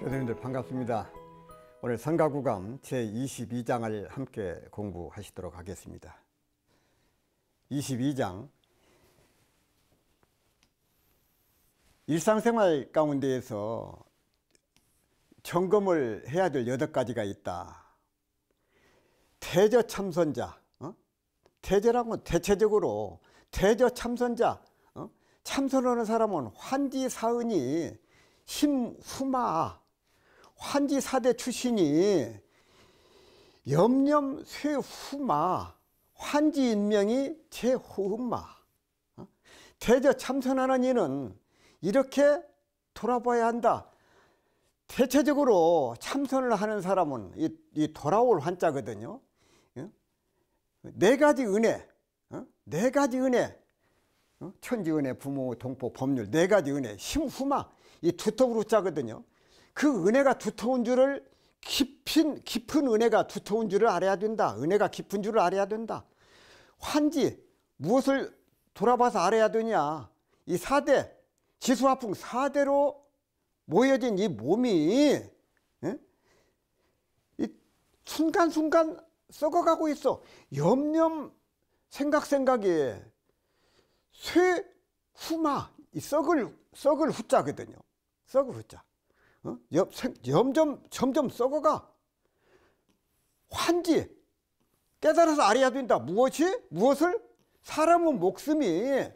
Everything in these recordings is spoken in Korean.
교수님들 반갑습니다. 오늘 선가구감 제22장을 함께 공부하시도록 하겠습니다. 22장, 일상생활 가운데에서 점검을 해야 될 8가지가 있다. 태저참선자, 태저라고 대체적으로 태저참선자, 참선하는 사람은 환지사은이 심후마, 환지사대 출신이 염념쇠후마, 환지인명이 제호흡마. 태저참선하는 이는 이렇게 돌아봐야 한다. 대체적으로 참선을 하는 사람은 이 돌아올 환자거든요. 4가지 은혜, 4가지 은혜, 천지은혜, 부모, 동포, 법률, 4가지 은혜, 심후마, 이 두터운 후자거든요. 그 은혜가 두터운 줄을, 깊은 은혜가 두터운 줄을 알아야 된다. 은혜가 깊은 줄을 알아야 된다. 환지, 무엇을 돌아봐서 알아야 되냐. 이 4대, 지수화풍 4대로 모여진 이 몸이 이 순간순간 썩어가고 있어. 염념 생각이 쇠후마, 이 썩을 후자거든요. 썩을 후자. 점점 썩어가. 환지, 깨달아서 알아야 된다. 무엇을? 사람은 목숨이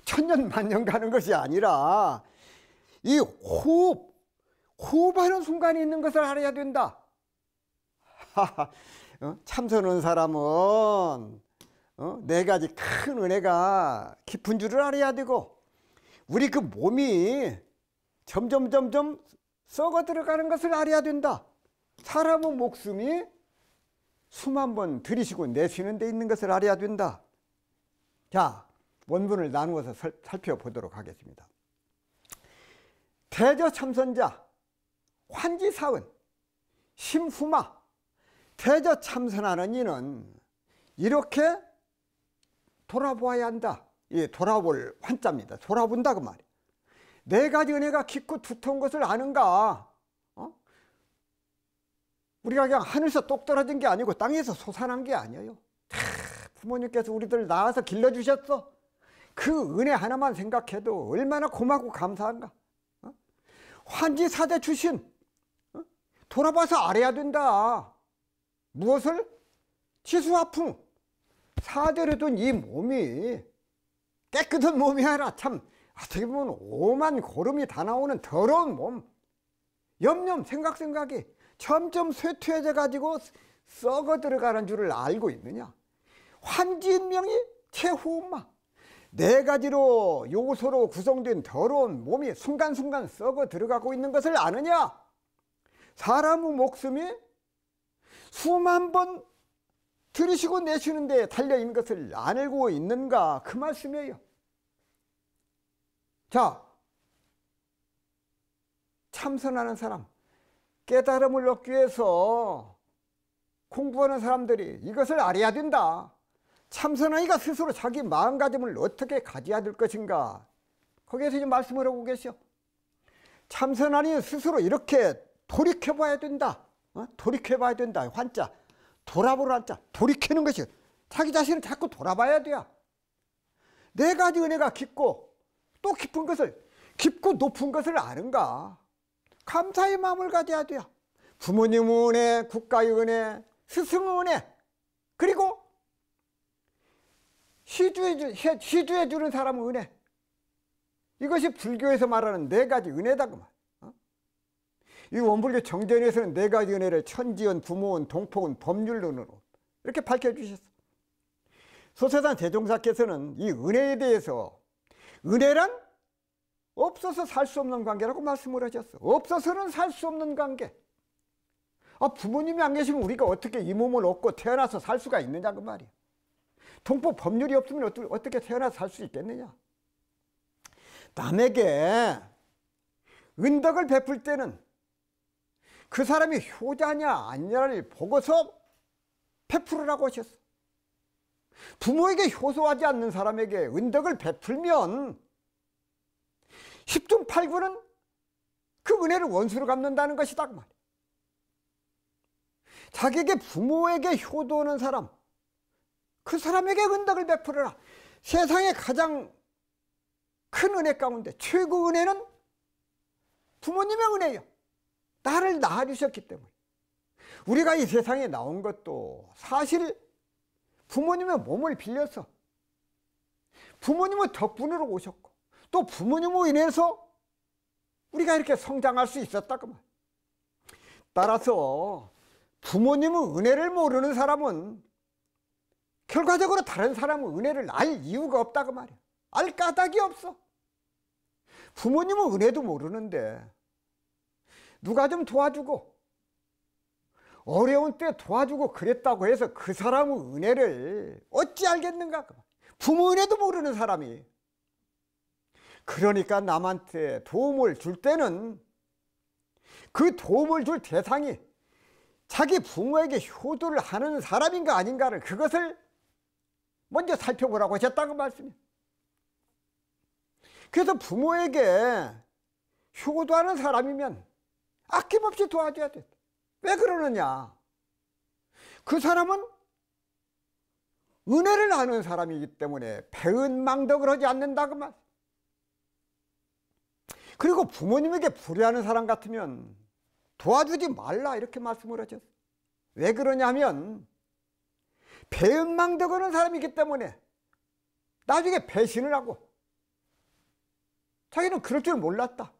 천년 만년 가는 것이 아니라 이 호흡하는 순간이 있는 것을 알아야 된다. 참선하는 사람은 4가지 큰 은혜가 깊은 줄을 알아야 되고, 우리 그 몸이 점점 썩어 들어가는 것을 알아야 된다. 사람은 목숨이 숨 한 번 들이쉬고 내쉬는 데 있는 것을 알아야 된다. 자, 원문을 나누어서 살펴보도록 하겠습니다. 태저참선자, 환지사은, 심후마. 태저참선하는 이는 이렇게 돌아보아야 한다. 이 돌아볼 환자입니다. 돌아본다 그 말이에요. 4가지 은혜가 깊고 두터운 것을 아는가? 우리가 그냥 하늘에서 똑 떨어진 게 아니고 땅에서 솟아난 게 아니에요. 부모님께서 우리들 낳아서 길러주셨어. 그 은혜 하나만 생각해도 얼마나 고맙고 감사한가. 환지사대 출신, 돌아봐서 알아야 된다. 무엇을? 지수화풍 4대로 둔 이 몸이 깨끗한 몸이 아니라 참 어떻게 보면 오만 고름이 다 나오는 더러운 몸, 염념 생각이 점점 쇠퇴해져 가지고 썩어 들어가는 줄을 알고 있느냐. 환지인명이 최후마, 4가지로 요소로 구성된 더러운 몸이 순간순간 썩어 들어가고 있는 것을 아느냐. 사람의 목숨이 수만 번 들이쉬고 내쉬는 데 달려있는 것을 알고 있는가, 그 말씀이에요. 자, 참선하는 사람, 깨달음을 얻기 위해서 공부하는 사람들이 이것을 알아야 된다. 참선하니까 스스로 자기 마음가짐을 어떻게 가져야 될 것인가, 거기에서 지금 말씀을 하고 계셔. 참선하니 스스로 이렇게 돌이켜봐야 된다. 돌이켜봐야 된다. 환자, 돌아보는 환자, 돌이키는 것이, 자기 자신을 자꾸 돌아봐야 돼요. 4가지 은혜가 깊고 또 깊은 것을, 깊고 높은 것을 아는가. 감사의 마음을 가져야 돼요. 부모님 은혜, 국가의 은혜, 스승의 은혜, 그리고 시주해 주는 사람의 은혜. 이것이 불교에서 말하는 4가지 은혜다 그 말. 이 원불교 정전에서는 4가지 은혜를 천지연, 부모원, 동포원, 법률론으로 이렇게 밝혀주셨어. 소세산 대종사께서는 이 은혜에 대해서, 은혜란 없어서 살 수 없는 관계라고 말씀을 하셨어. 없어서는 살 수 없는 관계. 부모님이 안 계시면 우리가 어떻게 이 몸을 얻고 태어나서 살 수가 있느냐 그 말이야. 동포 법률이 없으면 어떻게 태어나서 살 수 있겠느냐. 남에게 은덕을 베풀 때는 그 사람이 효자냐 아니냐를 보고서 베풀으라고 하셨어. 부모에게 효소하지 않는 사람에게 은덕을 베풀면 10중 8구는 그 은혜를 원수로 갚는다는 것이다 그 말이야. 자기에게 부모에게 효도하는 사람, 그 사람에게 은덕을 베풀어라. 세상에 가장 큰 은혜 가운데 최고 은혜는 부모님의 은혜예요. 나를 낳아주셨기 때문에. 우리가 이 세상에 나온 것도 사실 부모님의 몸을 빌려서 부모님의 덕분으로 오셨고, 또 부모님으로 인해서 우리가 이렇게 성장할 수 있었다 그 말. 따라서 부모님의 은혜를 모르는 사람은 결과적으로 다른 사람의 은혜를 알 이유가 없다 그 말이야. 알 까닭이 없어. 부모님의 은혜도 모르는데 누가 좀 도와주고 어려운 때 도와주고 그랬다고 해서 그 사람의 은혜를 어찌 알겠는가. 부모 은혜도 모르는 사람이. 그러니까 남한테 도움을 줄 때는 그 도움을 줄 대상이 자기 부모에게 효도를 하는 사람인가 아닌가를, 그것을 먼저 살펴보라고 하셨다고 말씀이에요. 그래서 부모에게 효도하는 사람이면 아낌없이 도와줘야 돼. 왜 그러느냐? 그 사람은 은혜를 아는 사람이기 때문에 배은망덕을 하지 않는다 그 말. 그리고 부모님에게 불의하는 사람 같으면 도와주지 말라 이렇게 말씀을 하셨어요. 왜 그러냐면 배은망덕 하는 사람이기 때문에 나중에 배신을 하고 자기는 그럴 줄 몰랐다,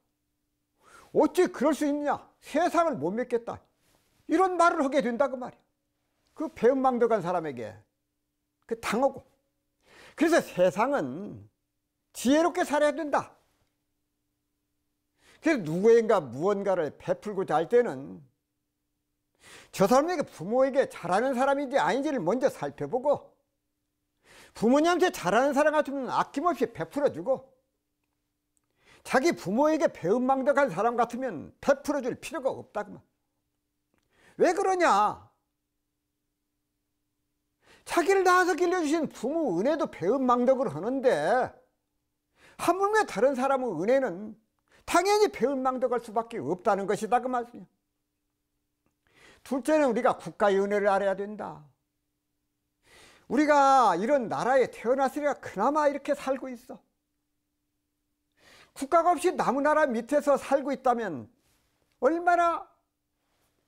어찌 그럴 수 있냐, 세상을 못 믿겠다, 이런 말을 하게 된다 그 말이야. 그 배은망덕한 사람에게 그 당하고. 그래서 세상은 지혜롭게 살아야 된다. 그래서 누구인가 무언가를 베풀고자 할 때는 저 사람에게, 부모에게 잘하는 사람인지 아닌지를 먼저 살펴보고, 부모님한테 잘하는 사람 같으면 아낌없이 베풀어주고, 자기 부모에게 배은망덕한 사람 같으면 베풀어줄 필요가 없다고. 왜 그러냐? 자기를 낳아서 길러주신 부모 은혜도 배은망덕을 하는데 하물며 다른 사람의 은혜는 당연히 배은망덕할 수밖에 없다는 것이다 그 말씀이에요. 둘째는 우리가 국가의 은혜를 알아야 된다. 우리가 이런 나라에 태어났으니까 그나마 이렇게 살고 있어. 국가가 없이 남의 나라 밑에서 살고 있다면 얼마나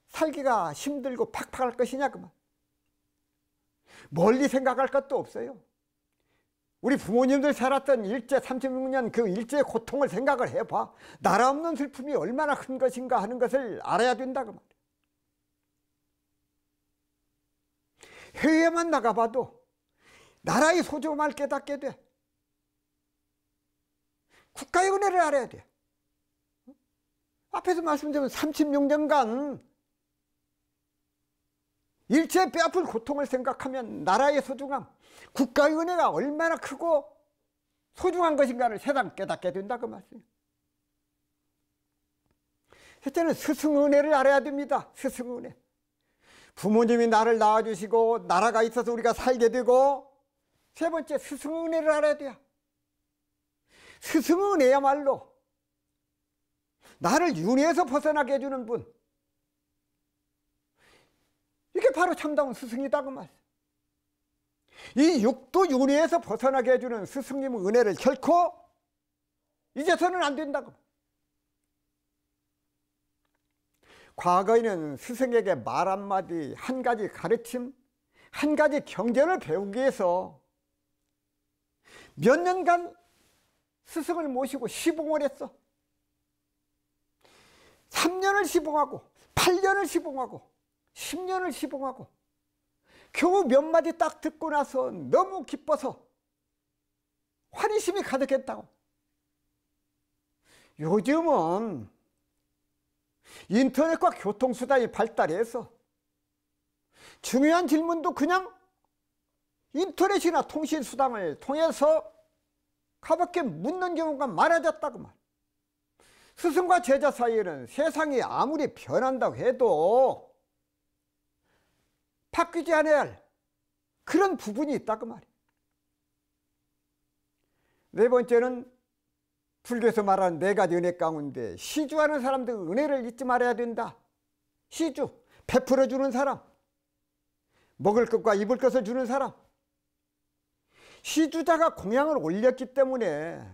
살기가 힘들고 팍팍할 것이냐 그 말. 멀리 생각할 것도 없어요. 우리 부모님들 살았던 일제 36년 그 일제의 고통을 생각을 해봐. 나라 없는 슬픔이 얼마나 큰 것인가 하는 것을 알아야 된다 그 말. 해외에만 나가봐도 나라의 소중함을 깨닫게 돼. 국가의 은혜를 알아야 돼. 앞에서 말씀드린 36년간 일체의 뼈아플 고통을 생각하면 나라의 소중함, 국가의 은혜가 얼마나 크고 소중한 것인가를 세상 깨닫게 된다 그 말씀이에요. 셋째는 스승 은혜를 알아야 됩니다. 스승 은혜. 부모님이 나를 낳아주시고 나라가 있어서 우리가 살게 되고, 세 번째 스승 은혜를 알아야 돼요. 스승 은혜야말로 나를 윤회에서 벗어나게 해주는 분, 이게 바로 참다운 스승이다 그 말. 이 육도 윤회에서 벗어나게 해주는 스승님의 은혜를 결코 잊어서는 안 된다고. 과거에는 스승에게 말 한마디, 한 가지 가르침, 한 가지 경전을 배우기 위해서 몇 년간 스승을 모시고 시봉을 했어. 3년을 시봉하고 8년을 시봉하고 10년을 시봉하고 겨우 몇 마디 딱 듣고 나서 너무 기뻐서 환희심이 가득했다고. 요즘은 인터넷과 교통수단이 발달해서 중요한 질문도 그냥 인터넷이나 통신수단을 통해서 가볍게 묻는 경우가 많아졌다고 말. 스승과 제자 사이에는 세상이 아무리 변한다고 해도 바뀌지 않아야 할 그런 부분이 있다고 말이에요. 네 번째는 불교에서 말하는 네 가지 은혜 가운데 시주하는 사람들 은혜를 잊지 말아야 된다. 시주, 베풀어 주는 사람, 먹을 것과 입을 것을 주는 사람. 시주자가 공양을 올렸기 때문에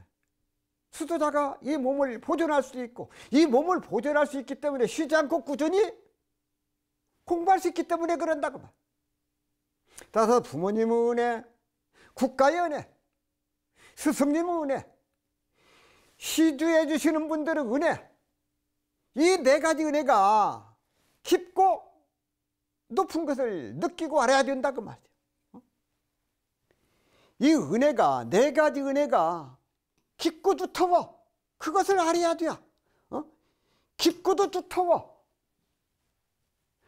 수도자가 이 몸을 보존할 수 있고, 이 몸을 보존할 수 있기 때문에 쉬지 않고 꾸준히 공부할 수 있기 때문에 그런다고 말. 따라서 부모님의 은혜, 국가의 은혜, 스승님의 은혜, 시주해 주시는 분들의 은혜, 이 네 가지 은혜가 깊고 높은 것을 느끼고 알아야 된다고 말이에요. 이 은혜가, 네 가지 은혜가 깊고 두터워. 그것을 알아야 돼. 깊고도 두터워.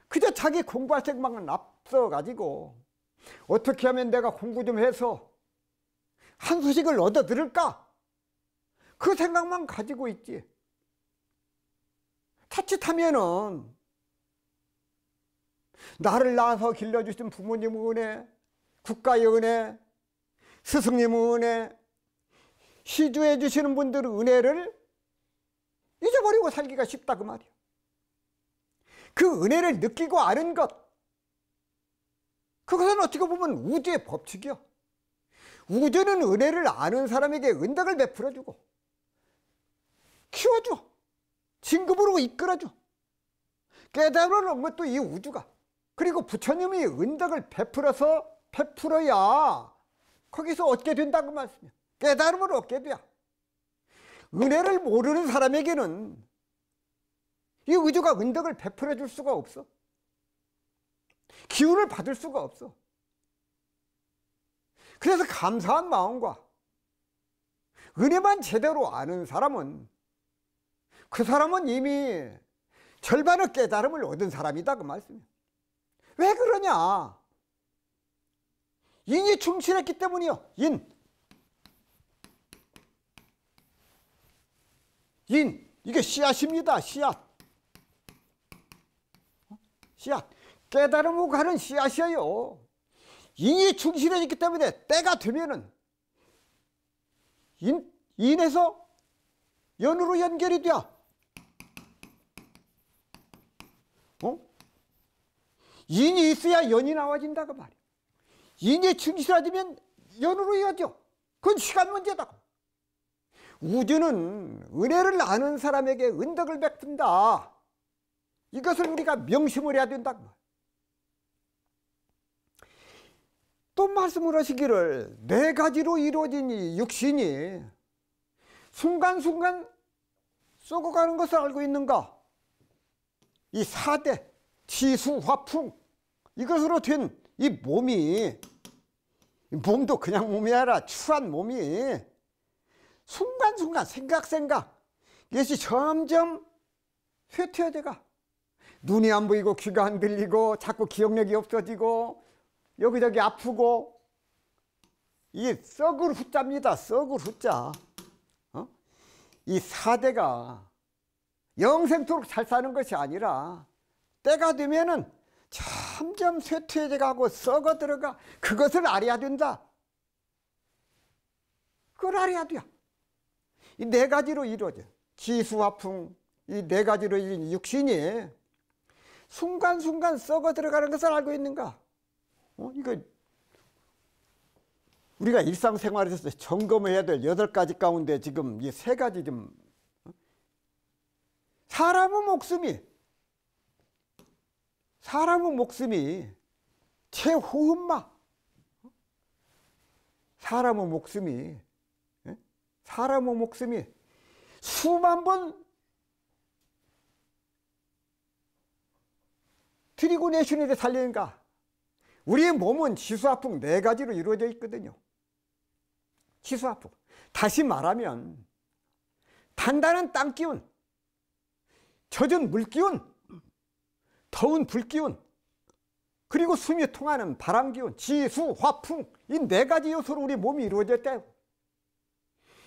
그저 자기 공부할 생각만 앞서가지고 어떻게 하면 내가 공부 좀 해서 한 수식을 얻어 들을까? 그 생각만 가지고 있지. 자칫하면은 나를 낳아서 길러주신 부모님의 은혜, 국가의 은혜, 스승님의 은혜, 시주해 주시는 분들의 은혜를 잊어버리고 살기가 쉽다 그 말이야. 그 은혜를 느끼고 아는 것, 그것은 어떻게 보면 우주의 법칙이야. 우주는 은혜를 아는 사람에게 은덕을 베풀어주고 키워줘, 진급으로 이끌어줘. 깨달음을 얻는 것도 이 우주가. 그리고 부처님이 은덕을 베풀어야 거기서 얻게 된다고 말씀이야. 깨달음을 얻게 돼. 은혜를 모르는 사람에게는 이 우주가 은덕을 베풀어 줄 수가 없어. 기운을 받을 수가 없어. 그래서 감사한 마음과 은혜만 제대로 아는 사람은, 그 사람은 이미 절반의 깨달음을 얻은 사람이다 그 말씀이야. 왜 그러냐? 인이 충실했기 때문이요. 인, 이게 씨앗입니다. 씨앗. 씨앗. 깨달음으로 가는 씨앗이에요. 인이 충실해졌기 때문에 때가 되면은 인에서 연으로 연결이 돼. 인이 있어야 연이 나와진다 그 말이야. 인이 충실해지면 연으로 이어져. 그건 시간 문제다. 우주는 은혜를 아는 사람에게 은덕을 베푼다. 이것을 우리가 명심을 해야 된다. 또 말씀을 하시기를 네 가지로 이루어진 이 육신이 순간순간 썩어가는 것을 알고 있는가? 이 4대 지수, 화풍, 이것으로 된 이 몸도 그냥 몸이 아니라 추한 몸이 순간순간 생각 이것이 점점 쇠퇴해져가. 눈이 안 보이고 귀가 안 들리고 자꾸 기억력이 없어지고 여기저기 아프고, 이 썩을 후자입니다. 썩을 후자. 이 4대가 영생토록 잘 사는 것이 아니라 때가 되면은 점점 쇠퇴해 가고 썩어 들어가. 그것을 알아야 된다. 그걸 알아야 돼. 이 네 가지로 이루어져. 지수화풍, 이 네 가지로 이루어진 육신이 순간순간 썩어 들어가는 것을 알고 있는가? 이거 우리가 일상생활에서 점검해야 될 8가지 가운데 지금 이 3가지 좀. 사람의 목숨이 최호흡마. 사람의 목숨이 수만 번 들이고 내쉬는데 살리는가? 우리의 몸은 지수화풍 4가지로 이루어져 있거든요. 지수화풍. 다시 말하면 단단한 땅기운, 젖은 물기운, 더운 불기운, 그리고 숨이 통하는 바람기운, 지수, 화풍, 이 4가지 요소로 우리 몸이 이루어졌대요.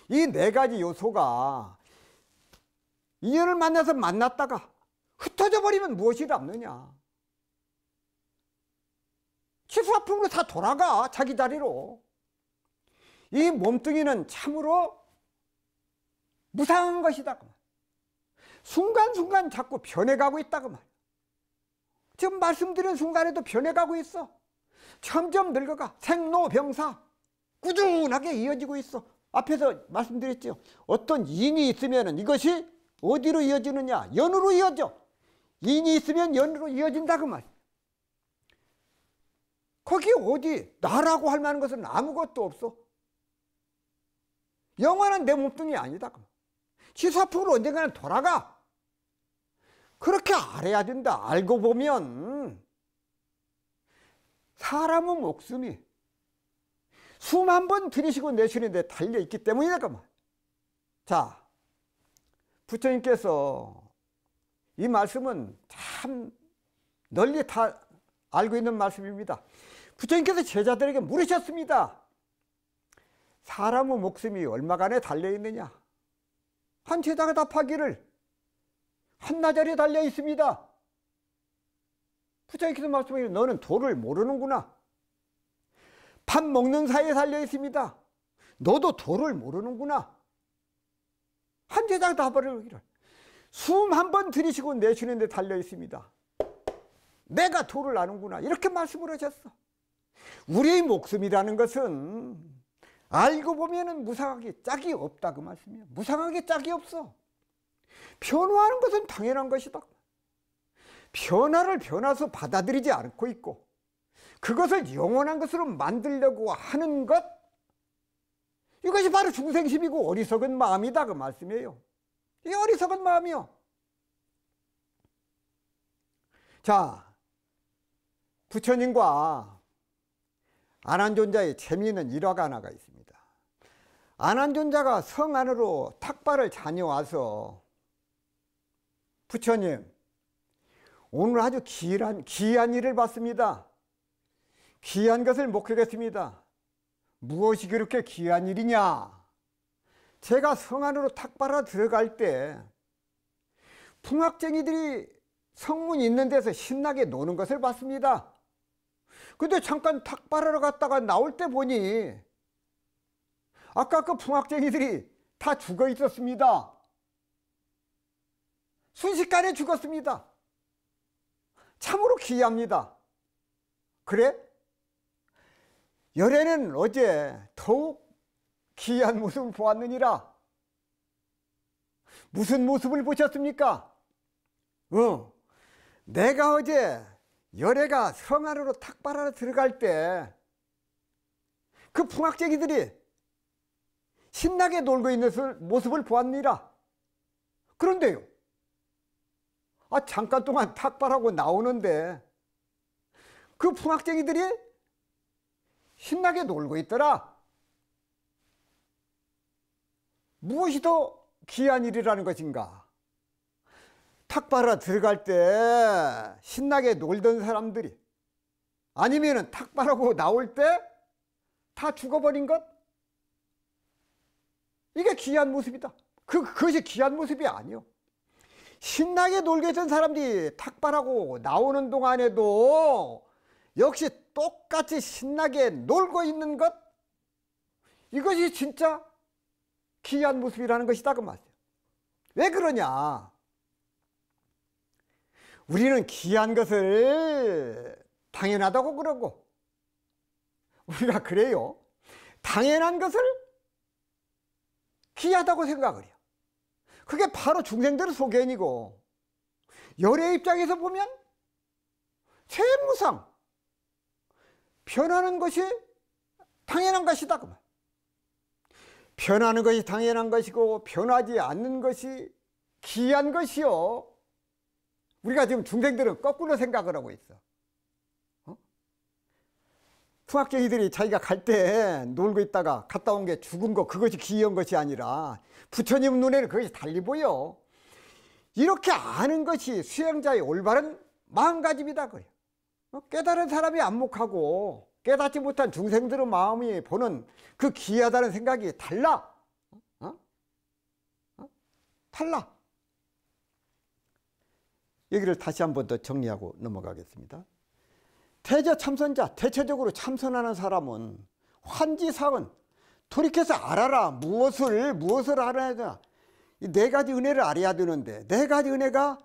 이 4가지 요소가 인연을 만났다가 흩어져 버리면 무엇이 남느냐? 지수화풍으로 다 돌아가, 자기 자리로. 이 몸뚱이는 참으로 무상한 것이다 그 말. 순간순간 자꾸 변해가고 있다 그 말. 지금 말씀드린 순간에도 변해가고 있어. 점점 늙어가. 생로병사 꾸준하게 이어지고 있어. 앞에서 말씀드렸죠. 어떤 인이 있으면 이것이 어디로 이어지느냐? 연으로 이어져. 인이 있으면 연으로 이어진다 그 말. 거기 어디 나라고 할 만한 것은 아무것도 없어. 영원한 내 몸뚱이 아니다. 지사풍으로 언젠가는 돌아가. 그렇게 알아야 된다. 알고 보면 사람의 목숨이 수만 번 들이쉬고 내쉬는 데 달려있기 때문이다. 자, 부처님께서 이 말씀은 참 널리 다 알고 있는 말씀입니다. 부처님께서 제자들에게 물으셨습니다. 사람의 목숨이 얼마간에 달려있느냐? 한 제자가 답하기를 한나절에 달려 있습니다. 부처님께서 말씀하시기를 너는 도를 모르는구나. 밥 먹는 사이에 달려 있습니다. 너도 도를 모르는구나. 한 제자가 답하기를 숨 한 번 들이쉬고 내쉬는 데 달려 있습니다. 내가 도를 아는구나. 이렇게 말씀을 하셨어. 우리의 목숨이라는 것은 알고 보면은 무상하게 짝이 없다 그 말씀이에요. 무상하게 짝이 없어. 변화하는 것은 당연한 것이다. 변화를 변화서 받아들이지 않고 있고 그것을 영원한 것으로 만들려고 하는 것, 이것이 바로 중생심이고 어리석은 마음이다 그 말씀이에요. 이 어리석은 마음이요. 자, 부처님과 아난존자의 재미있는 일화가 하나가 있습니다. 아난존자가 성 안으로 탁발을 다녀와서 부처님, 오늘 아주 귀한 일을 봤습니다. 귀한 것을 목격했습니다. 무엇이 그렇게 귀한 일이냐? 제가 성 안으로 탁발하러 들어갈 때 풍악쟁이들이 성문 있는 데서 신나게 노는 것을 봤습니다. 근데 잠깐 탁발하러 갔다가 나올 때 보니 아까 그 풍악쟁이들이 다 죽어 있었습니다. 순식간에 죽었습니다. 참으로 기이합니다. 그래? 열애는 어제 더욱 기이한 모습을 보았느니라. 무슨 모습을 보셨습니까? 내가 어제 열애가 성 안으로 탁발하러 들어갈 때 그 풍악쟁이들이 신나게 놀고 있는 모습을 보았느니라. 그런데요, 잠깐 동안 탁발하고 나오는데 그 풍악쟁이들이 신나게 놀고 있더라. 무엇이 더 귀한 일이라는 것인가? 탁발하러 들어갈 때 신나게 놀던 사람들이 아니면 탁발하고 나올 때 다 죽어버린 것? 이게 귀한 모습이다. 그것이 귀한 모습이 아니요. 신나게 놀고 있던 사람들이 탁발하고 나오는 동안에도 역시 똑같이 신나게 놀고 있는 것, 이것이 진짜 귀한 모습이라는 것이다 그 말이에요. 왜 그러냐? 우리는 귀한 것을 당연하다고 그러고 우리가 그래요. 당연한 것을 귀하다고 생각을 해요. 그게 바로 중생들의 소견이고 열의 입장에서 보면 최무상 변하는 것이 당연한 것이다 그 말. 변하는 것이 당연한 것이고 변하지 않는 것이 귀한 것이요. 우리가 지금 중생들은 거꾸로 생각을 하고 있어. 풍악쟁이들이 자기가 갈 때 놀고 있다가 갔다 온 게 죽은 거, 그것이 귀한 것이 아니라 부처님 눈에는 그것이 달리 보여. 이렇게 아는 것이 수행자의 올바른 마음가짐이다 그래요. 깨달은 사람이 안목하고 깨닫지 못한 중생들의 마음이 보는 그 귀하다는 생각이 달라. 달라. 여기를 다시 한 번 더 정리하고 넘어가겠습니다. 태저 참선자, 대체적으로 참선하는 사람은 환지사은 돌이켜서 알아라. 무엇을 알아야 되나. 이 네 가지 은혜를 알아야 되는데 네 가지 은혜가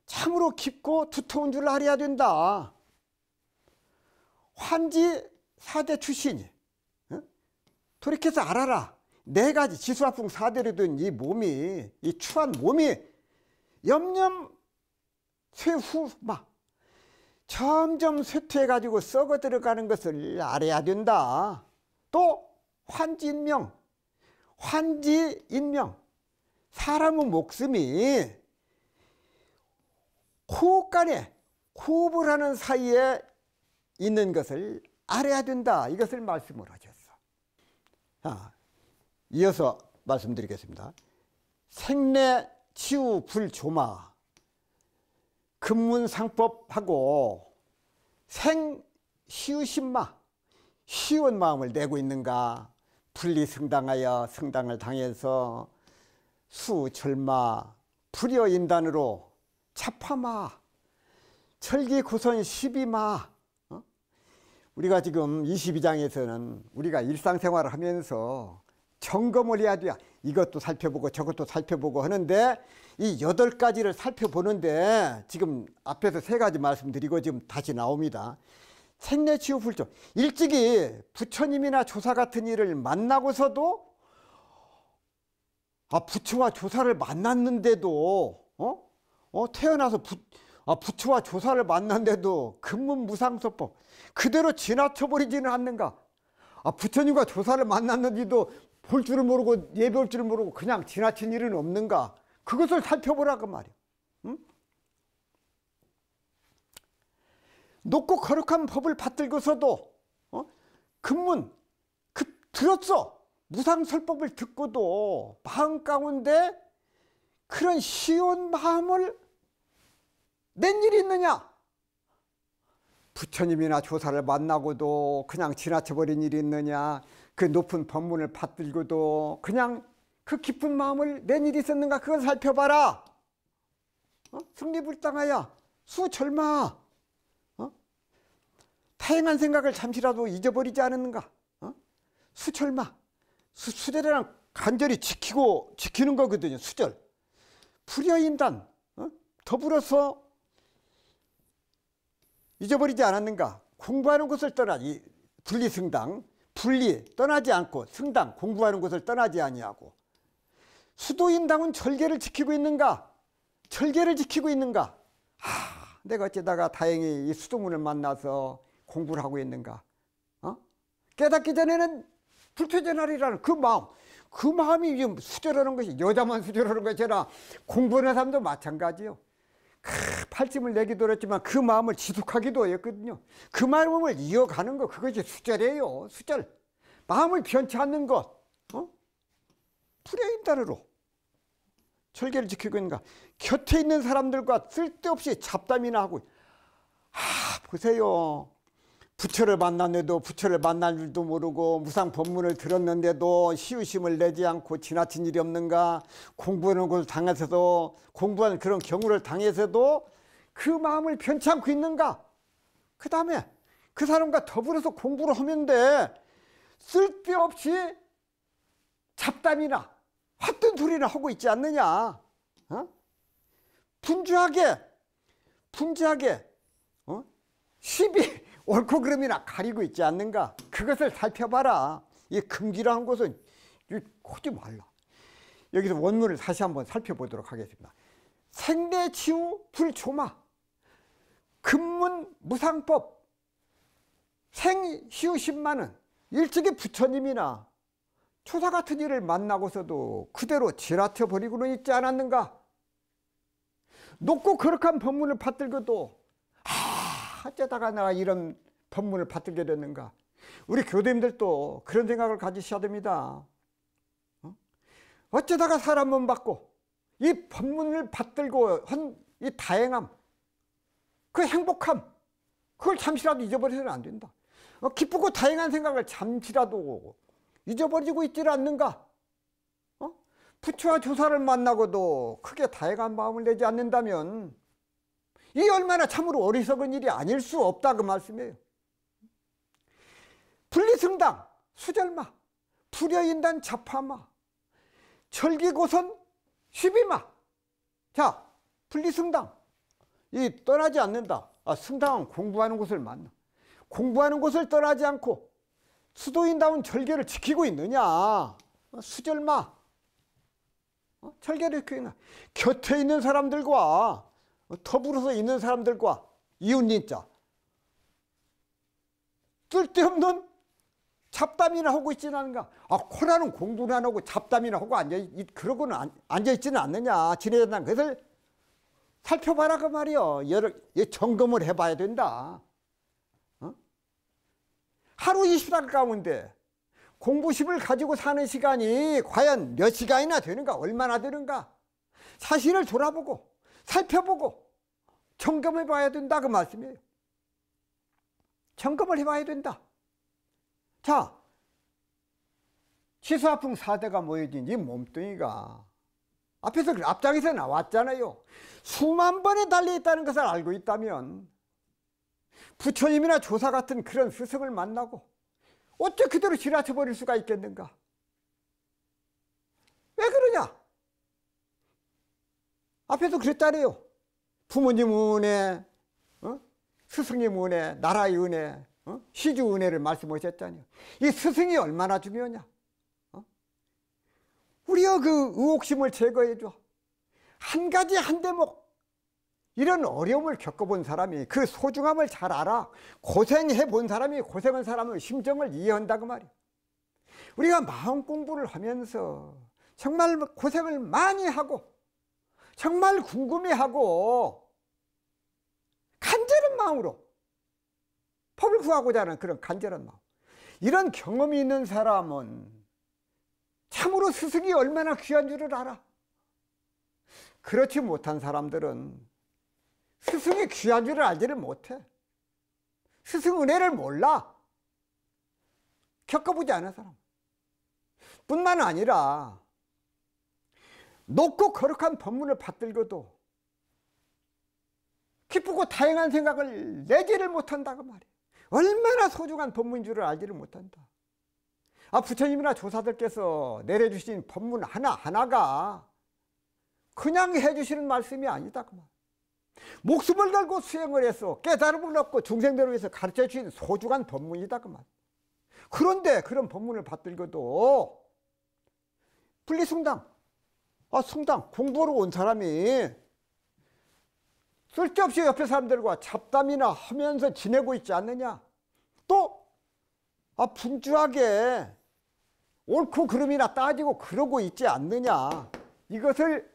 참으로 깊고 두터운 줄 알아야 된다. 환지 4대 출신이 돌이켜서 알아라. 네 가지 지수화풍 4대로 된 이 몸이, 이 추한 몸이 염염 쇠후마 점점 쇠퇴해 가지고 썩어 들어가는 것을 알아야 된다. 또 환지인명, 사람의 목숨이 호흡간에 호흡을 하는 사이에 있는 것을 알아야 된다. 이것을 말씀을 하셨어. 이어서 말씀드리겠습니다. 생내 치유 불조마 근문상법하고 생시우신마 쉬운 마음을 내고 있는가. 분리승당하여 승당을 당해서 수철마 불여인단으로 차파마 철기구선 12마. 우리가 지금 22장에서는 우리가 일상생활을 하면서 점검을 해야 돼. 이것도 살펴보고 저것도 살펴보고 하는데 이 8가지를 살펴보는데 지금 앞에서 3가지 말씀드리고 지금 다시 나옵니다. 생내치유불조. 일찍이 부처님이나 조사 같은 일을 만나고서도 부처와 조사를 만났는데도 태어나서 부처와 조사를 만났는데도 근문무상소법 그대로 지나쳐버리지는 않는가. 부처님과 조사를 만났는데도 볼 줄을 모르고 예배할 줄을 모르고 그냥 지나친 일은 없는가. 그것을 살펴보라고 말이야. 높고 거룩한 법을 받들고서도 근문 들었어. 무상설법을 듣고도 마음 가운데 그런 쉬운 마음을 낸 일이 있느냐. 부처님이나 조사를 만나고도 그냥 지나쳐버린 일이 있느냐. 그 높은 법문을 받들고도 그냥 그 깊은 마음을 낸 일이 있었는가. 그걸 살펴봐라. 승리불당하여 수철마 다양한 생각을 잠시라도 잊어버리지 않았는가. 수철마 수절이랑 간절히 지키는 거거든요. 수절 불여인단 더불어서 잊어버리지 않았는가. 공부하는 것을 떠나지. 분리승당 분리 떠나지 않고 승당 공부하는 것을 떠나지 아니하고 수도인당은 절개를 지키고 있는가. 절개를 지키고 있는가. 내가 어쩌다가 다행히 이 수도문을 만나서 공부를 하고 있는가. 깨닫기 전에는 불퇴전하리라는 그 마음이 지금 수절하는 것이 여자만 수절하는 것이 아니라 공부하는 사람도 마찬가지요. 팔찜을 내기도 했지만 그 마음을 지속하기도 했거든요. 그 마음을 이어가는 것 그것이 수절이에요. 수절 마음을 변치 않는 것. 불여인단으로 절개를 지키고 있는가. 곁에 있는 사람들과 쓸데없이 잡담이나 하고 보세요. 부처를 만났는데도 부처를 만날 줄도 모르고 무상 법문을 들었는데도 시우심을 내지 않고 지나친 일이 없는가. 공부하는 것을 당해서도 공부하는 그런 경우를 당해서도 그 마음을 변치 않고 있는가. 그 다음에 그 사람과 더불어서 공부를 하면 돼. 쓸데없이 잡담이나 헛된 소리나 하고 있지 않느냐. 분주하게 시비 옳고 그름이나 가리고 있지 않는가. 그것을 살펴봐라. 이 금기라는 것은 하지 말라. 여기서 원문을 다시 한번 살펴보도록 하겠습니다. 생내치유 불조마 근문 무상법 생시우신마는 일찍이 부처님이나 조사 같은 일을 만나고서도 그대로 지나쳐 버리고는 있지 않았는가. 높고 거룩한 법문을 받들고도 어쩌다가 내가 이런 법문을 받들게 됐는가. 우리 교도님들도 그런 생각을 가지셔야 됩니다. 어쩌다가 사람 문 받고 이 법문을 받들고 한 이 다행함, 그 행복함, 그걸 잠시라도 잊어버려서는 안 된다. 기쁘고 다행한 생각을 잠시라도 잊어버리고 있지를 않는가. 부처와 조사를 만나고도 크게 다행한 마음을 내지 않는다면 이 얼마나 참으로 어리석은 일이 아닐 수 없다 그 말씀이에요. 분리승당 수절마 불여인단 자파마 절기고선 12마. 자, 분리승당. 이 떠나지 않는다. 승당은 공부하는 곳을 만나. 공부하는 곳을 떠나지 않고 수도인다운 절개를 지키고 있느냐. 수절마. 절개를 지키고 있나. 곁에 있는 사람들과 더불어서 있는 사람들과 이웃님자 쓸데없는 잡담이나 하고 있지는 않은가. 코라는 공부는 안 하고 잡담이나 하고 그러고는 앉아있지는 않느냐. 지내자는 것을 살펴봐라 그 말이요. 점검을 해봐야 된다. 하루 24시간 가운데 공부심을 가지고 사는 시간이 과연 몇 시간이나 되는가, 얼마나 되는가. 사실을 돌아보고 살펴보고 점검해 봐야 된다 그 말씀이에요. 점검을 해봐야 된다. 자, 치수아풍 4대가 모여진 이 몸뚱이가 앞장에서 나왔잖아요. 수만 번에 달려있다는 것을 알고 있다면 부처님이나 조사 같은 그런 스승을 만나고 어째 그대로 지나쳐 버릴 수가 있겠는가? 왜 그러냐? 앞에서 그랬잖아요. 부모님 은혜, 스승님 은혜, 나라의 은혜, 시주 은혜를 말씀하셨잖아요. 이 스승이 얼마나 중요하냐? 우리가 그 의혹심을 제거해줘. 한 가지 한 대목, 이런 어려움을 겪어본 사람이 그 소중함을 잘 알아. 고생해 본 사람이 고생한 사람의 심정을 이해한다고 말이야. 우리가 마음 공부를 하면서 정말 고생을 많이 하고 정말 궁금해하고 간절한 마음으로 법을 구하고자 하는 그런 간절한 마음, 이런 경험이 있는 사람은 참으로 스승이 얼마나 귀한 줄을 알아. 그렇지 못한 사람들은 스승이 귀한 줄을 알지를 못해. 스승 은혜를 몰라. 겪어보지 않은 사람 뿐만 아니라 높고 거룩한 법문을 받들고도 기쁘고 다양한 생각을 내지를 못한다고 말이야. 얼마나 소중한 법문인 줄을 알지를 못한다. 부처님이나 조사들께서 내려주신 법문 하나하나가 그냥 해주시는 말씀이 아니다 그 말. 목숨을 걸고 수행을 해서 깨달음을 얻고 중생들을 위해서 가르쳐 주신 소중한 법문이다 그 말. 그런데 그런 법문을 받들고도 분리승당, 승당 공부하러 온 사람이 쓸데없이 옆에 사람들과 잡담이나 하면서 지내고 있지 않느냐. 또 분주하게 옳고 그름이나 따지고 그러고 있지 않느냐. 이것을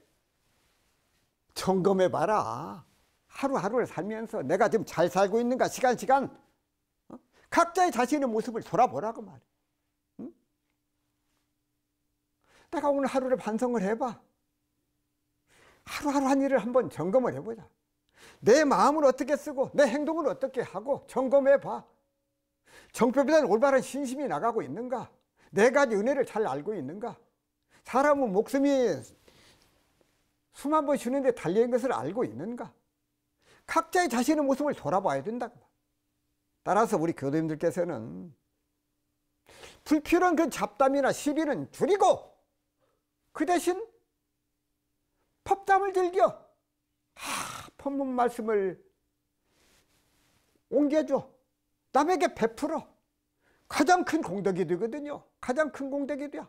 점검해 봐라. 하루하루를 살면서 내가 지금 잘 살고 있는가, 시간 각자의 자신의 모습을 돌아보라고 말이야. 응? 내가 오늘 하루를 반성을 해봐. 하루하루 한 일을 한번 점검을 해보자. 내 마음을 어떻게 쓰고 내 행동을 어떻게 하고 점검해 봐. 정법에는 올바른 신심이 나가고 있는가? 네 가지 은혜를 잘 알고 있는가? 사람은 목숨이 수만 번 쉬는데 달려있는 것을 알고 있는가? 각자의 자신의 모습을 돌아봐야 된다. 따라서 우리 교도님들께서는 불필요한 그 잡담이나 시비는 줄이고 그 대신 법담을 즐겨 법문 말씀을 옮겨줘. 남에게 베풀어. 가장 큰 공덕이 되거든요. 가장 큰 공덕이 돼.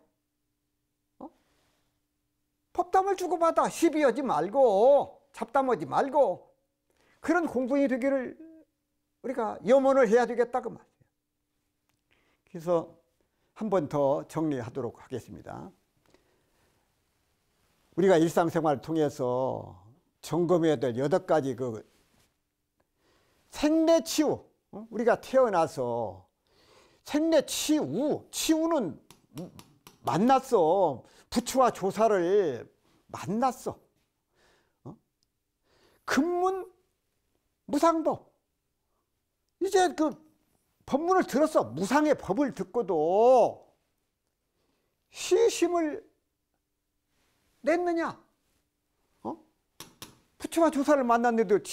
법담을 주고받아. 시비하지 말고 잡담하지 말고 그런 공부이 되기를 우리가 염원을 해야 되겠다 그 말이에요. 그래서 한 번 더 정리하도록 하겠습니다. 우리가 일상생활을 통해서 점검해야 될 8가지 그 생내치유, 우리가 태어나서 생내치유는 만났어. 부처와 조사를 만났어. 금문 무상법. 이제 그 법문을 들었어. 무상의 법을 듣고도 시심을 냈느냐? 부처와 조사를 만났는데도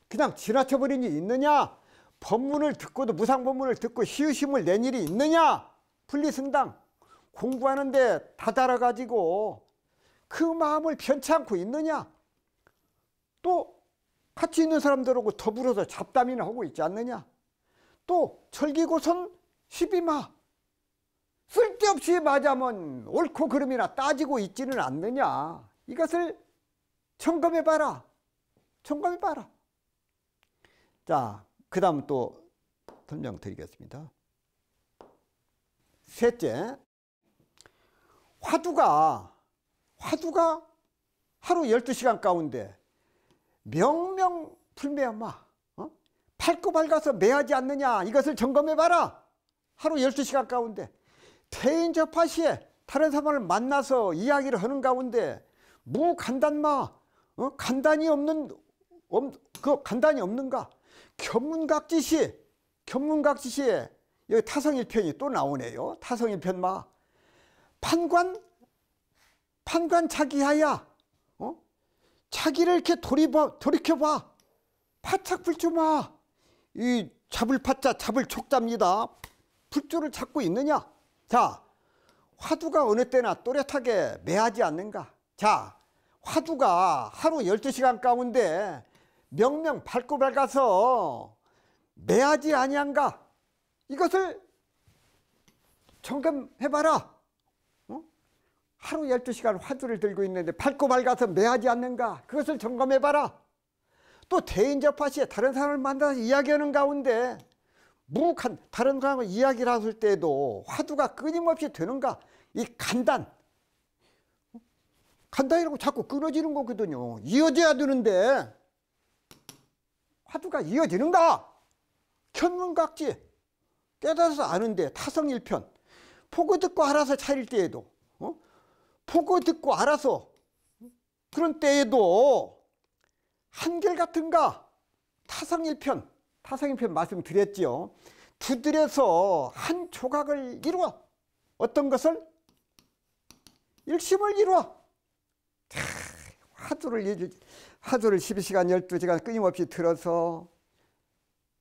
그냥 지나쳐버린 일이 있느냐? 법문을 듣고도 무상법문을 듣고 시의심을 낸 일이 있느냐? 분리승당 공부하는데 다달아가지고 그 마음을 변치 않고 있느냐? 또 같이 있는 사람들하고 더불어서 잡담이나 하고 있지 않느냐? 또 절기고선 시비마, 쓸데없이 맞으면 옳고 그름이나 따지고 있지는 않느냐? 이것을 점검해봐라. 점검해봐라. 자, 그 다음 또 설명드리겠습니다. 셋째, 화두가 하루 12시간 가운데 명명불매마, 밝고 밝아서 매하지 않느냐, 이것을 점검해봐라. 하루 12시간 가운데 대인접하시에 다른 사람을 만나서 이야기를 하는 가운데 무간단마, 간단이 없는가? 견문각지시에 여기 타성일편이 또 나오네요. 타성일편마, 판관 자기하야, 자기를 이렇게 돌이켜봐. 파착불주마, 이 잡을 파자 잡을 촉자입니다. 불주를 찾고 있느냐? 자, 화두가 어느 때나 또렷하게 매하지 않는가? 자, 화두가 하루 12시간 가운데 명명 밝고 밝아서 매하지 아니한가? 이것을 점검해봐라. 하루 12시간 화두를 들고 있는데 밝고 밝아서 매하지 않는가? 그것을 점검해봐라. 또 대인접하시에 다른 사람을 만나서 이야기하는 가운데 다른 사람과 이야기를 하실 때도 화두가 끊임없이 되는가? 이 간단이라고 자꾸 끊어지는 거거든요. 이어져야 되는데 화두가 이어지는가? 견문각지, 깨달아서 아는데 타성일편, 포고 듣고 알아서 차릴 때에도, 포고 듣고 알아서 그런 때에도 한결같은가? 타성일편 말씀드렸지요. 두들에서 한 조각을 이루어, 어떤 것을? 일심을 이루어. 화두를 12시간 12시간 끊임없이 들어서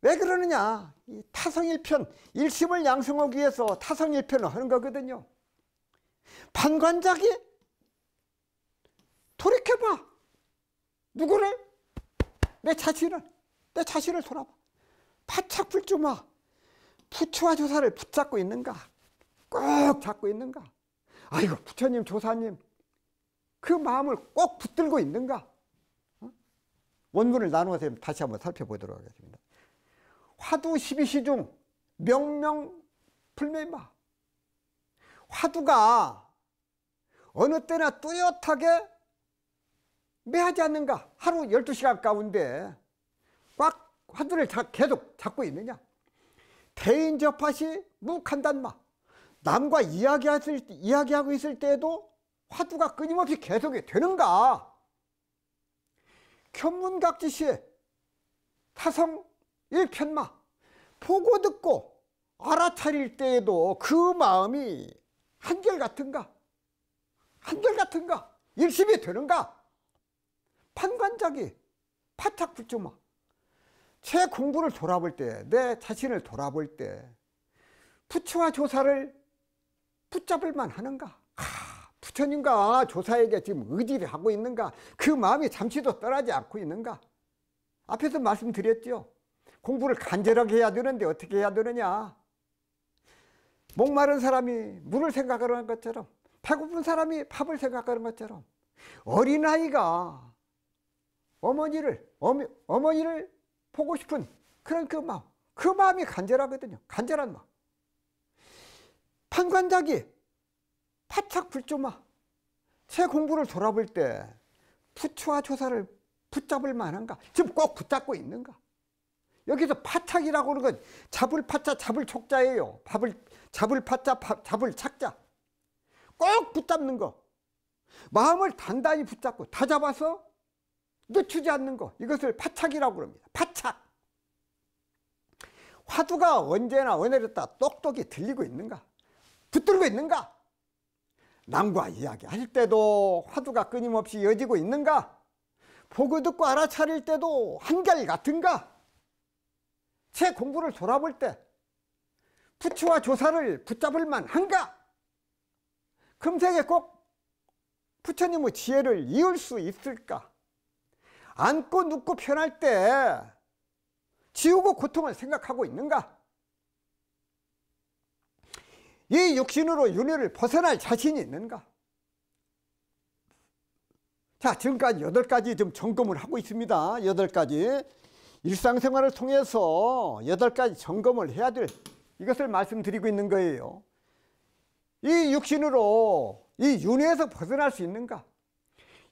왜 그러느냐? 이 타성일편, 일심을 양성하기 위해서 타성일편을 하는 거거든요. 판관자기, 돌이켜봐. 누구를? 내 자신을 돌아봐. 파착불주마, 부처와 조사를 붙잡고 있는가? 꼭 잡고 있는가? 아이고, 부처님, 조사님, 그 마음을 꼭 붙들고 있는가? 원문을 나누어서 다시 한번 살펴보도록 하겠습니다. 화두 12시 중 명명불매마, 화두가 어느 때나 뚜렷하게 매하지 않는가? 하루 12시간 가운데 꽉 화두를 계속 잡고 있느냐? 대인접하시 무간단마, 남과 이야기하고 있을 때에도 화두가 끊임없이 계속이 되는가? 견문각지시에 타성일편마, 보고 듣고 알아차릴 때에도 그 마음이 한결같은가? 일심이 되는가? 판관자기, 파착불주마, 제 공부를 돌아볼 때, 내 자신을 돌아볼 때 부처와 조사를 붙잡을 만하는가? 부처님과 조사에게 지금 의지를 하고 있는가? 그 마음이 잠시도 떠나지 않고 있는가? 앞에서 말씀드렸죠. 공부를 간절하게 해야 되는데 어떻게 해야 되느냐? 목마른 사람이 물을 생각하는 것처럼, 배고픈 사람이 밥을 생각하는 것처럼, 어린아이가 어머니를 보고 싶은 그런 그 마음이 간절하거든요. 간절한 마음. 판관자기, 파착불주마, 제 공부를 돌아볼 때 부처와 조사를 붙잡을 만한가? 지금 꼭 붙잡고 있는가? 여기서 파착이라고 하는 건 잡을 파자, 잡을 촉자예요. 잡을 파자, 잡을 착자. 꼭 붙잡는 거. 마음을 단단히 붙잡고 다 잡아서 늦추지 않는 거. 이것을 파착이라고 합니다. 파착. 화두가 언제나 어느랬다 똑똑히 들리고 있는가? 붙들고 있는가? 남과 이야기할 때도 화두가 끊임없이 이어지고 있는가? 보고 듣고 알아차릴 때도 한결같은가? 제 공부를 돌아볼 때 부처와 조사를 붙잡을 만한가? 금생에 꼭 부처님의 지혜를 이을 수 있을까? 앉고 눕고 편할 때 지우고 고통을 생각하고 있는가? 이 육신으로 윤회를 벗어날 자신이 있는가? 자, 지금까지 8가지 좀 점검을 하고 있습니다. 8가지. 일상생활을 통해서 8가지 점검을 해야 될 이것을 말씀드리고 있는 거예요. 이 육신으로 이 윤회에서 벗어날 수 있는가?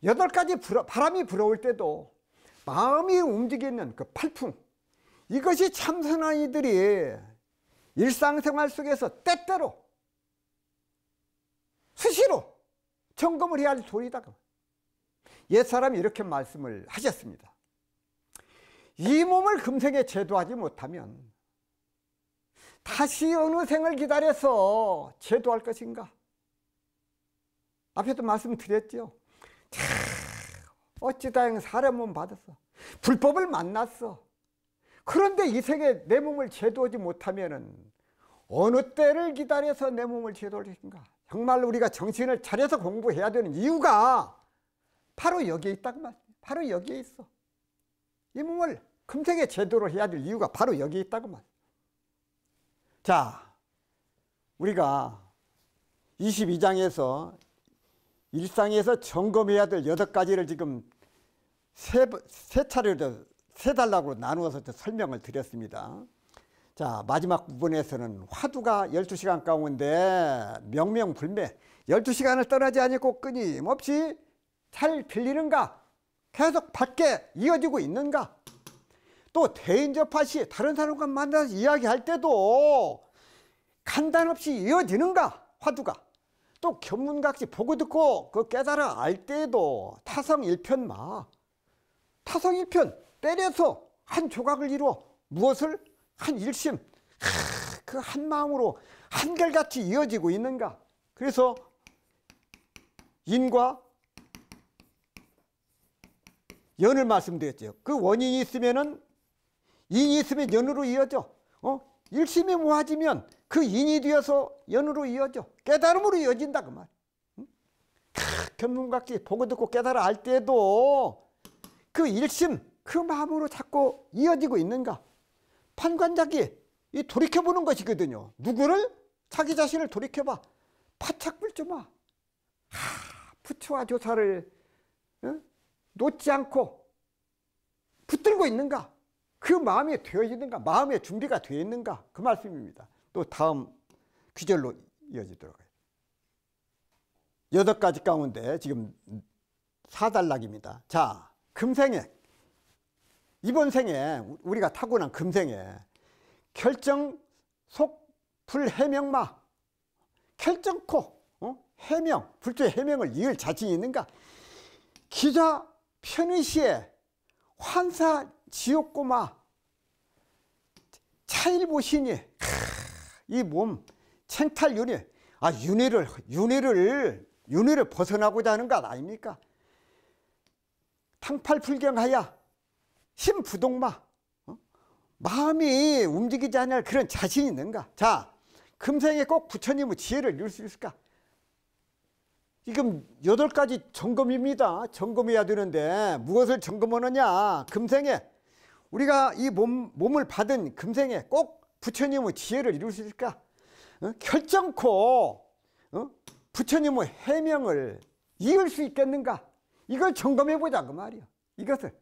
8가지 바람이 불어올 때도 마음이 움직이는 그 팔풍, 이것이 참선한 이들이 일상생활 속에서 때때로 수시로 점검을 해야 할 소리다. 옛사람이 이렇게 말씀을 하셨습니다. 이 몸을 금생에 제도하지 못하면 다시 어느 생을 기다려서 제도할 것인가? 앞에도 말씀드렸죠. 어찌다행 사람 몸 받았어. 불법을 만났어. 그런데 이 생에 내 몸을 제도하지 못하면 어느 때를 기다려서 내 몸을 제도할 것인가? 정말 우리가 정신을 차려서 공부해야 되는 이유가 바로 여기에 있다고 말이에요. 바로 여기에 있어. 이 몸을 금생에 제도를 해야 될 이유가 바로 여기에 있다고 말이에요. 자, 우리가 22장에서 일상에서 점검해야 될 8가지를 지금 세 차례로, 세 단락으로 나누어서 설명을 드렸습니다. 자, 마지막 부분에서는 화두가 12시간 가운데 명명불매, 12시간을 떠나지 않고 끊임없이 잘 들리는가? 계속 밖에 이어지고 있는가? 또 대인접할 시 다른 사람과 만나서 이야기할 때도 간단없이 이어지는가? 화두가. 또 견문각시 보고 듣고 그 깨달아 알 때에도 타성일편마, 타성일편 때려서 한 조각을 이루어 무엇을? 한 일심, 그 한 마음으로 한결같이 이어지고 있는가? 그래서 인과 연을 말씀드렸죠. 그 원인이 있으면은 인이 있으면 연으로 이어져. 일심이 모아지면 그 인이 되어서 연으로 이어져. 깨달음으로 이어진다 그 말. 견문각시 보고 듣고 깨달아 알 때도 그 일심, 그 마음으로 자꾸 이어지고 있는가? 판관자기, 이 돌이켜보는 것이거든요. 누구를? 자기 자신을 돌이켜봐. 파착불주마. 부처와 조사를 놓지 않고 붙들고 있는가? 그 마음이 되어 있는가? 마음의 준비가 되어 있는가? 그 말씀입니다. 또 다음 귀절로 이어지도록 해요. 8가지 가운데 지금 4단락입니다. 자, 금생에, 이번 생에 우리가 타고난 금생에 결정 속 불해명마, 결정코 해명, 불조의 해명을 이을 자신이 있는가? 기자 편의시에 환사 지옥고마 차일보시니, 이 몸 생탈윤회, 윤회를 벗어나고자 하는 것 아닙니까? 탕팔불경하야 심부동마, 마음이 움직이지 않을 그런 자신이 있는가? 자, 금생에 꼭 부처님의 지혜를 이룰 수 있을까? 지금 8가지 점검입니다. 점검해야 되는데 무엇을 점검하느냐? 금생에 우리가 이 몸을 받은 금생에 꼭 부처님의 지혜를 이룰 수 있을까? 결정코 부처님의 해명을 이을 수 있겠는가? 이걸 점검해보자 그 말이야. 이것을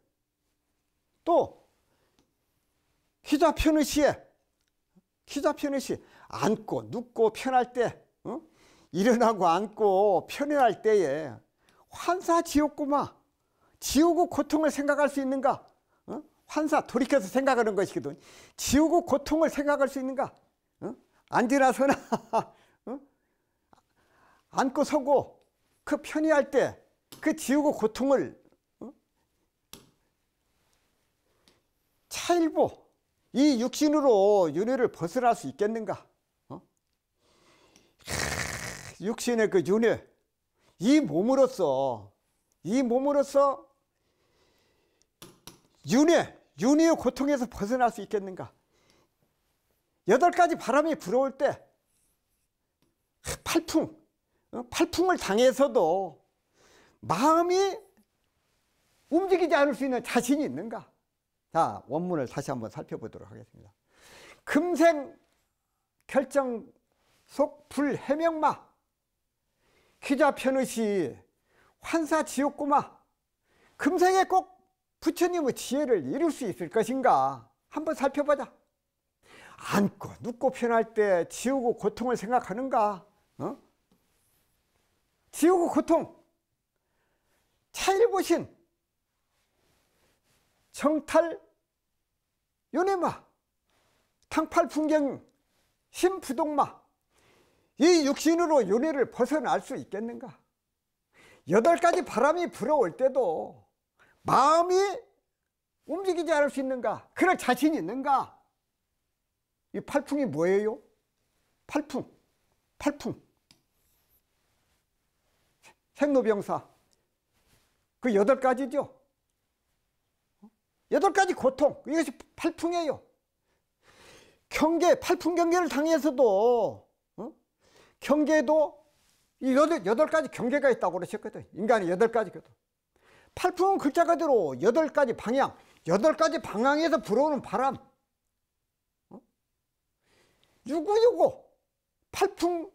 또 기자 편의시에 앉고 눕고 편할 때, 일어나고 앉고 편해할 때에 환사지옥구마, 지우고 고통을 생각할 수 있는가? 환사, 돌이켜서 생각하는 것이거든. 지우고 고통을 생각할 수 있는가? 앉으나 서나 앉고 서고 그 편해할 때 그 지우고 고통을 차일보, 이 육신으로 윤회를 벗어날 수 있겠는가? 육신의 그 윤회, 이 몸으로서 윤회의 고통에서 벗어날 수 있겠는가? 8가지 바람이 불어올 때 팔풍을 당해서도 마음이 움직이지 않을 수 있는 자신이 있는가? 자, 원문을 다시 한번 살펴보도록 하겠습니다. 금생 결정 속 불해명마 기자 편의시 환사 지옥구마. 금생에 꼭 부처님의 지혜를 이룰 수 있을 것인가? 한번 살펴보자. 앉고 눕고 편할 때 지우고 고통을 생각하는가? 지우고 고통. 차일보신 정탈 요네마 탕팔풍경 심부동마. 이 육신으로 요네를 벗어날 수 있겠는가? 8가지 바람이 불어올 때도 마음이 움직이지 않을 수 있는가? 그럴 자신이 있는가? 이 팔풍이 뭐예요? 팔풍. 생로병사. 그 8가지죠. 8가지 고통. 이것이 팔풍이에요. 경계, 팔풍 경계를 당해서도, 경계도 이 8가지 경계가 있다고 그러셨거든. 인간이 8가지거든. 팔풍은 글자 그대로 8가지 방향, 8가지 방향에서 불어오는 바람. 유구유구, 팔풍,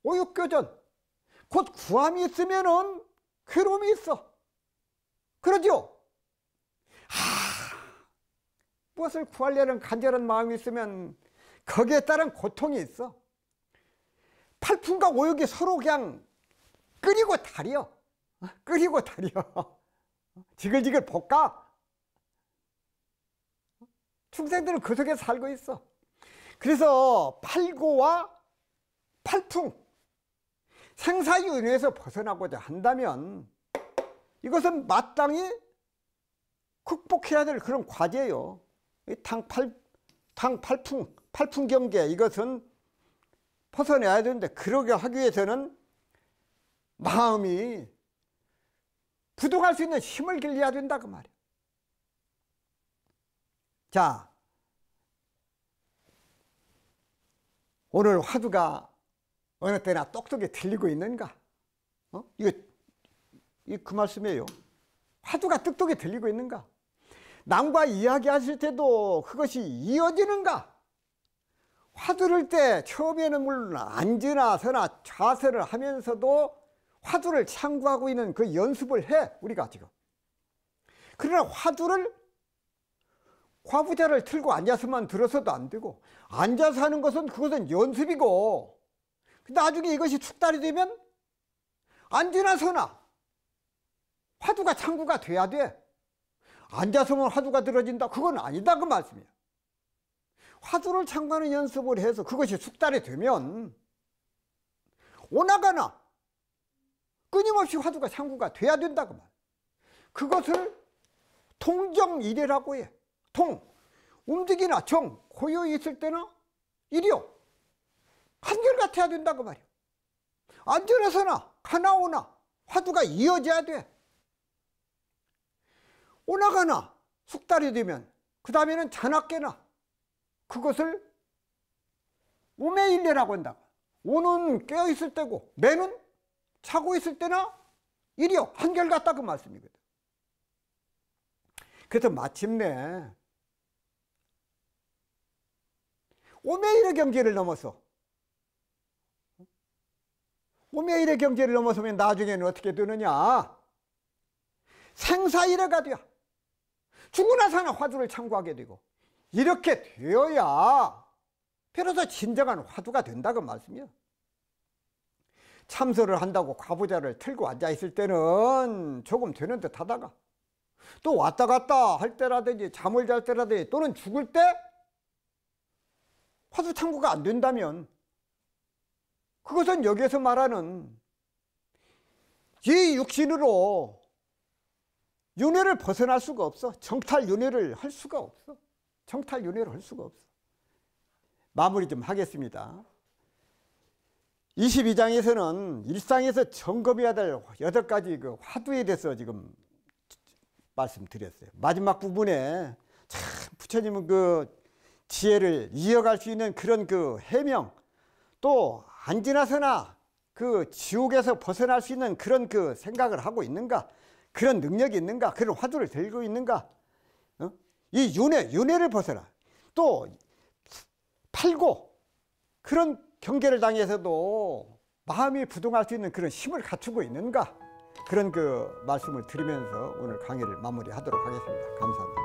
오육교전. 곧 구함이 있으면은 괴로움이 있어. 그러죠? 무엇을 구하려는 간절한 마음이 있으면 거기에 따른 고통이 있어. 팔풍과 오육이 서로 그냥 끓이고 달여. 지글지글 볶아. 중생들은 그 속에 살고 있어. 그래서 팔고와 팔풍, 생사윤회에서 벗어나고자 한다면 이것은 마땅히 극복해야 될 그런 과제예요. 팔풍경계, 이것은 벗어내야 되는데, 그러게 하기 위해서는 마음이 부동할 수 있는 힘을 길러야 된다 그 말이야. 자, 오늘 화두가 어느 때나 똑똑히 들리고 있는가? 이거 그 말씀이에요. 화두가 똑똑히 들리고 있는가? 남과 이야기하실 때도 그것이 이어지는가? 화두를 때 처음에는 물론 앉으나 서나 좌세를 하면서도 화두를 참고하고 있는 그 연습을 해, 우리가 지금. 그러나 화두를 과부자를 틀고 앉아서만 들어서도 안 되고, 앉아서 하는 것은 그것은 연습이고, 나중에 이것이 숙달이 되면 앉으나 서나 화두가 참고가 돼야 돼. 앉아서만 화두가 들어진다? 그건 아니다 그 말씀이야. 화두를 참고하는 연습을 해서 그것이 숙달이 되면 오나가나 끊임없이 화두가 참고가 돼야 된다 그 말. 그것을 통정일이라고 해. 통, 움직이나 정, 고요히 있을 때나 일이요. 한결같아야 된다 그 말이야. 앉으나서나 가나오나 화두가 이어져야 돼. 오나가나 숙달이 되면 그 다음에는 자나깨나, 그것을 오매일례라고 한다. 오는 깨어있을 때고 매는 자고 있을 때나 일이요. 한결같다 그 말씀이거든. 그래서 마침내 오매일의 경계를 넘어서, 오매일의 경계를 넘어서면 나중에는 어떻게 되느냐? 생사일회가 돼야, 죽으나 사나 화두를 참고하게 되고, 이렇게 되어야 비로소 진정한 화두가 된다고 말씀이야. 참선을 한다고 과부자를 틀고 앉아있을 때는 조금 되는 듯 하다가 또 왔다 갔다 할 때라든지 잠을 잘 때라든지 또는 죽을 때 화두 참고가 안 된다면 그것은 여기에서 말하는 이 육신으로 윤회를 벗어날 수가 없어. 정탈윤회를 할 수가 없어. 정탈윤회를 할 수가 없어. 마무리 좀 하겠습니다. 22장에서는 일상에서 점검해야 될 8가지 그 화두에 대해서 지금 말씀드렸어요. 마지막 부분에 참 부처님은 그 지혜를 이어갈 수 있는 그런 그 해명, 또 앉으나 서나 그 지옥에서 벗어날 수 있는 그런 그 생각을 하고 있는가? 그런 능력이 있는가? 그런 화두를 들고 있는가? 이 윤회를 벗어나. 또 팔고 그런 경계를 당해서도 마음이 부동할 수 있는 그런 힘을 갖추고 있는가? 그런 그 말씀을 드리면서 오늘 강의를 마무리하도록 하겠습니다. 감사합니다.